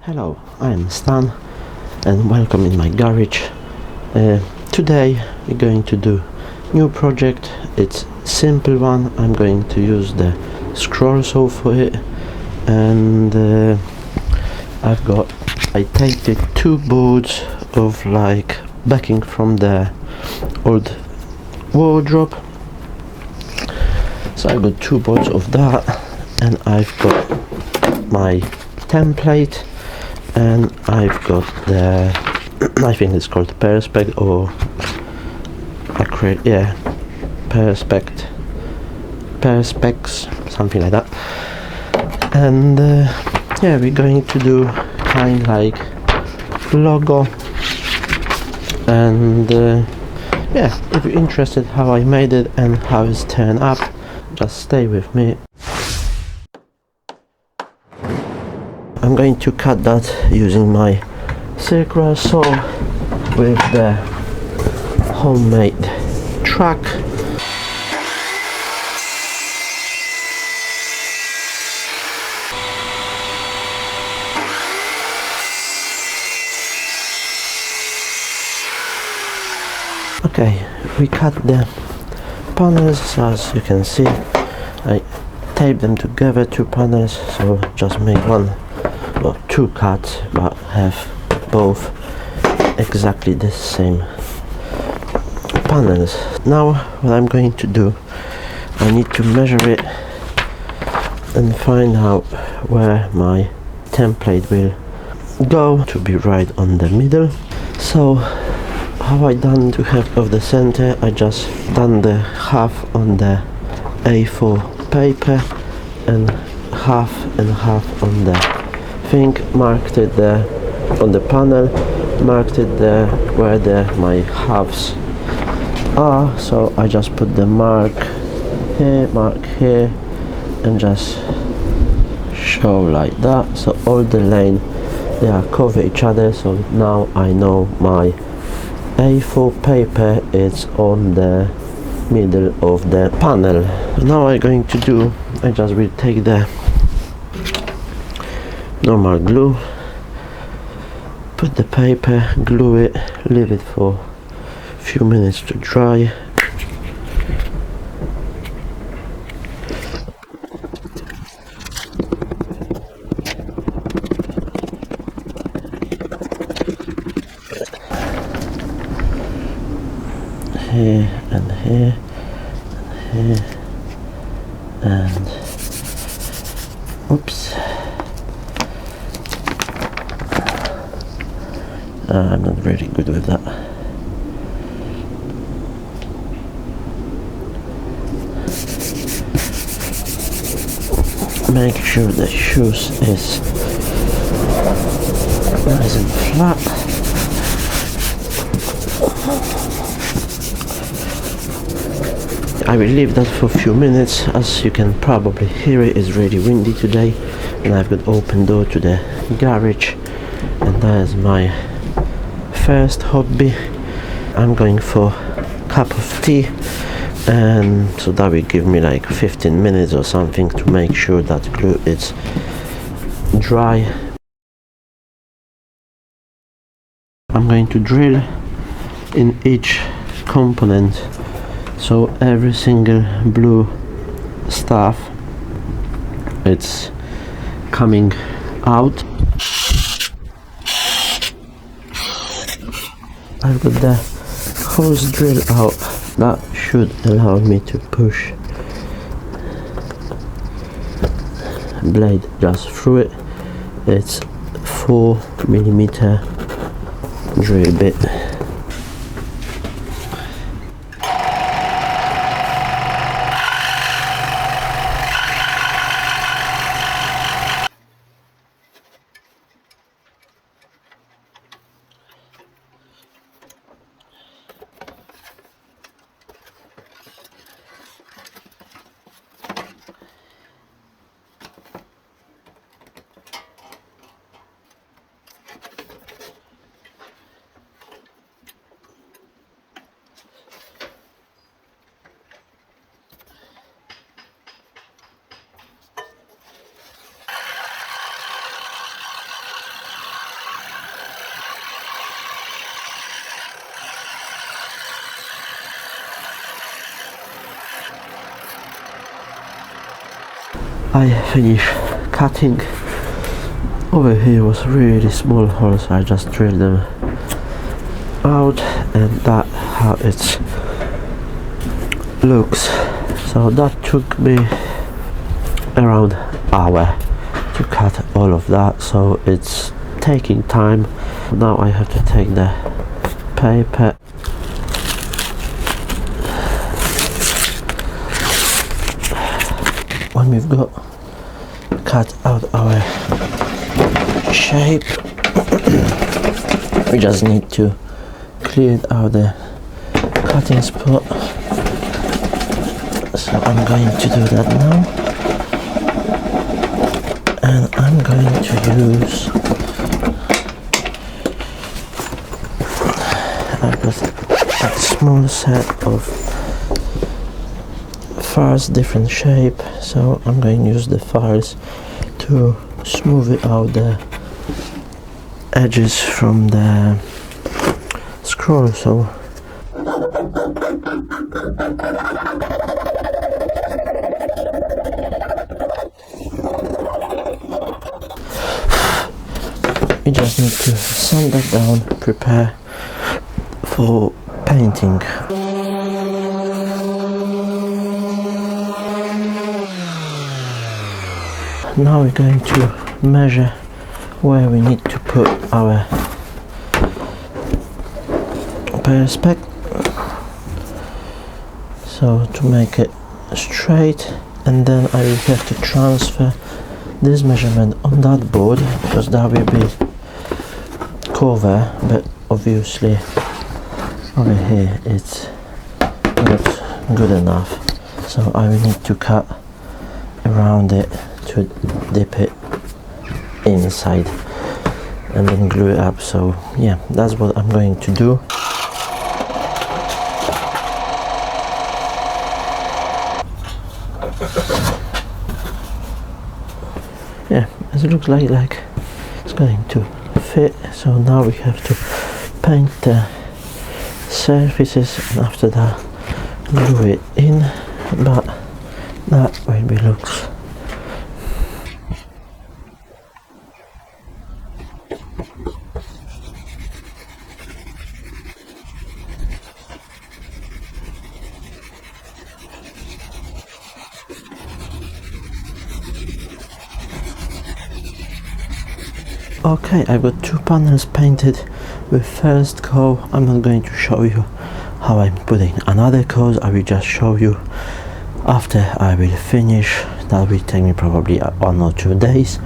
Hello, I'm Stan and welcome in my garage. Today we're going to do new project. It's simple one. I'm going to use the scroll saw for it, and I take the two boards of like backing from the old wardrobe. So I've got two boards of that, and I've got my template, and I've got the I think it's called perspex or perspex, something like that. And yeah, we're going to do kind like logo, and yeah, if you're interested how I made it and how it's turned up, just stay with me. I'm going to cut that using my circular saw with the homemade track. Okay, we cut the panels. As you can see, I tape them together, two panels, so just make one or two cuts but have both exactly the same panels. Now what I'm going to do, I need to measure it and find out where my template will go to be right on the middle. So how I done to have of the center, I just done the half on the A4 paper and half on the thing, marked it there on the panel, marked it there where my halves are. So I just put the mark here and just show like that, so all the lane they are cover each other. So now I know my A4 paper is on the middle of the panel. Now I'm going to do, I just will take the normal glue, put the paper, glue it, leave it for a few minutes to dry. Here and here and here, and oops, I'm not really good with that. Make sure the shoes is nice and flat. I will leave that for a few minutes. As you can probably hear, it is really windy today, and I've got open door to the garage, and that is my first hobby. I'm going for a cup of tea, and so that will give me like 15 minutes or something to make sure that glue is dry. I'm going to drill in each component, so every single blue stuff it's coming out. I've got the hose drill out. That should allow me to push blade just through it. It's 4mm drill bit. I finished cutting. Over here was really small holes, I just drilled them out, and that how it looks. So that took me around hour to cut all of that, so it's taking time. Now I have to take the paper when we've got cut out our shape. We just need to clear out the cutting spot, so I'm going to do that now, and I'm going to use I've got a small set of files, different shape, so I'm going to use the files to smooth it out the edges from the scroll saw. We just need to sand that down, prepare for painting. Now we're going to measure where we need to put our perspex, so to make it straight, and then I will have to transfer this measurement on that board, because that will be cover, but obviously over here it's not good enough, so I will need to cut around it to dip it inside and then glue it up. So yeah, that's what I'm going to do. Yeah, it looks like it's going to fit. So now we have to paint the surfaces, and after that glue it in, but that way it looks. Okay, I've got two panels painted with first coat. I'm not going to show you how I'm putting another coat. I will just show you after I will finish. That will take me probably 1 or 2 days.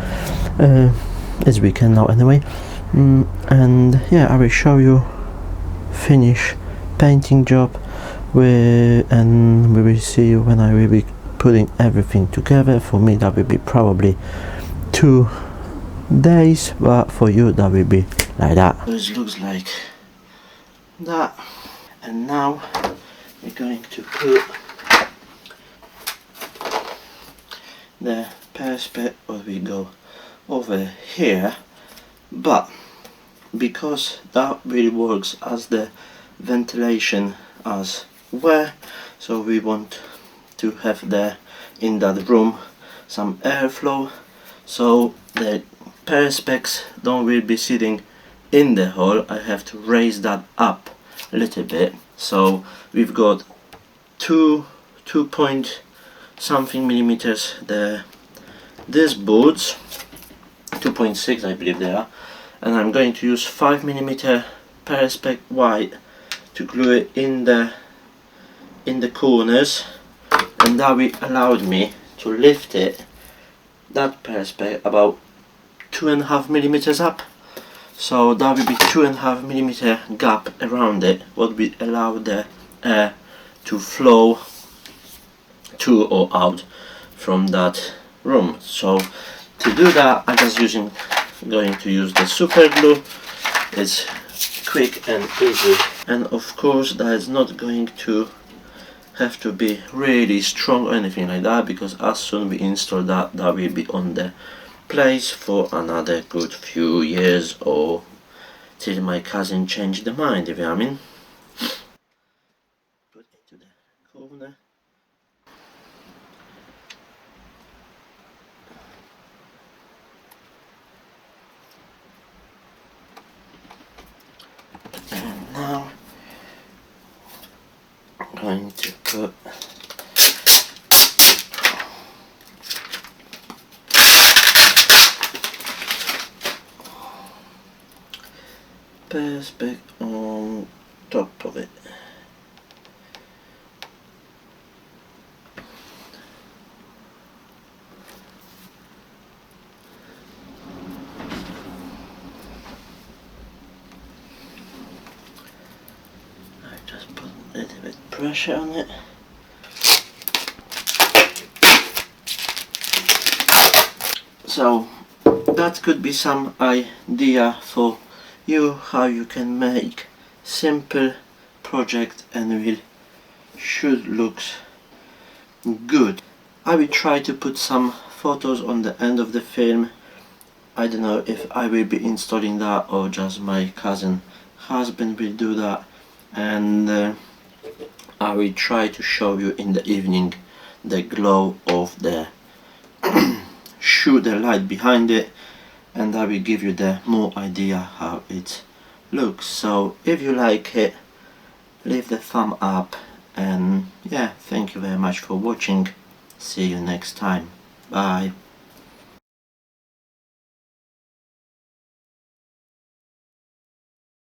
It's weekend now anyway. And yeah, I will show you finish painting job and we will see when I will be putting everything together. For me that will be probably 2 days, but for you that will be like that. It looks like that. And now we're going to put the perspex, or we go over here, but because that really works as the ventilation as well, so we want to have there in that room some airflow, so the perspex don't will be sitting in the hole. I have to raise that up a little bit, so we've got 2 point something millimeters there, these boards 2.6 I believe they are, and I'm going to use 5mm perspex white to glue it in the corners, and that will allowed me to lift it, that perspex, about 2.5mm up, so that will be 2.5mm gap around it, what will allow the air to flow to or out from that room. So to do that I'm just going to use the super glue. It's quick and easy, and of course that is not going to have to be really strong or anything like that, because as soon we install that will be on the place for another good few years, or till my cousin changed the mind, if you know what I mean. Put into the corner. going to put perspex on top of it. I just put a little bit pressure on it. So that could be some idea for you how you can make simple project and will should looks good. I will try to put some photos on the end of the film. I don't know if I will be installing that or just my cousin husband will do that, and I will try to show you in the evening the glow of the shoot the light behind it, and I will give you the more idea how it looks. So if you like it, leave the thumb up, and yeah, thank you very much for watching. See you next time. Bye.